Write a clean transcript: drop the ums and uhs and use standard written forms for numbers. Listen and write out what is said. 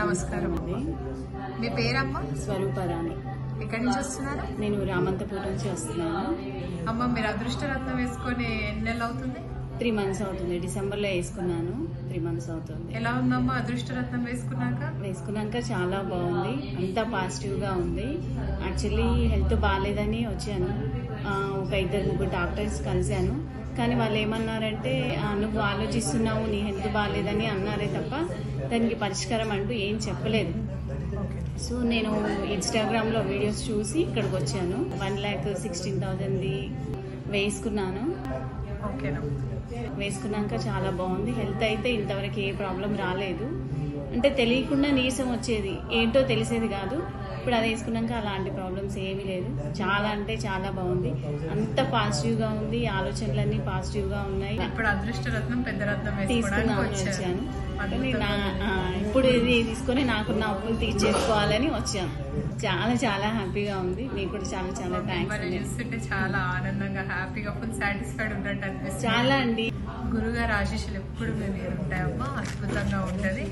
నమస్కారం అండి. మీ పేరమ్మా? స్వరూపరాణి. ఎక్కడి నుంచి వస్తున్నారు? నేను రామంతపూర్ నుంచి వస్తున్నాను. అమ్మ, మీరు అదృష్టరత్నం వేసుకొని ఎన్ని నెలలు అవుతుంది? 3 months అవుతుంది. డిసెంబర్లో వేసుకున్నాను. 3 months అవుతుంది. ఎలా ఉందమ్మా అదృష్టరత్నం వేసుకున్నాక చాలా బాగుంది. అంతా పాజిటివ్గా ఉంది. యాక్చువల్లీ హెల్త్ బాగాలేదని వచ్చాను. ఒక 2-3 డాక్టర్స్ కలిశాను. కానీ వాళ్ళు ఏమన్నారంటే, నువ్వు ఆలోచిస్తున్నావు, నీ హెల్త్ బాగాలేదని అన్నారే తప్ప దానికి పరిష్కారం అంటూ ఏం చెప్పలేదు. సో నేను ఇన్స్టాగ్రామ్లో వీడియోస్ చూసి ఇక్కడికి వచ్చాను. 1,16,000ది వేసుకున్నాను. వేసుకున్నాక చాలా బాగుంది. హెల్త్ అయితే ఇంతవరకు ఏ ప్రాబ్లం రాలేదు. అంటే తెలియకుండా నీరసం వచ్చేది, ఏంటో తెలిసేది కాదు. ఇప్పుడు అది వేసుకున్నాక అలాంటి ప్రాబ్లమ్స్ ఏమీ లేదు. చాలా అంటే చాలా బాగుంది. అంత పాజిటివ్గా ఉంది. ఆలోచనలన్నీ పాజిటివ్గా ఉన్నాయి. ఇప్పుడు అదృష్టరత్నం పెద్ద రత్నం తీసుకున్నాను వచ్చాను. ఇప్పుడు ఇది తీసుకొని నాకున్న అప్పులు తీర్చేసుకోవాలని వచ్చాను. చాలా చాలా హ్యాపీగా ఉంది. మీకు కూడా చాలా చాలా థ్యాంక్స్. చూస్తుంటే చాలా ఆనందంగా, హ్యాపీగా, ఫుల్ సాటిస్ఫైడ్ ఉన్నట్టు అనిపిస్తుంది. చాలా అండి. గురుగారు ఆశీస్సులు ఎప్పుడు మీ మీద ఉంటాయమ్మా. అద్భుతంగా ఉంటది.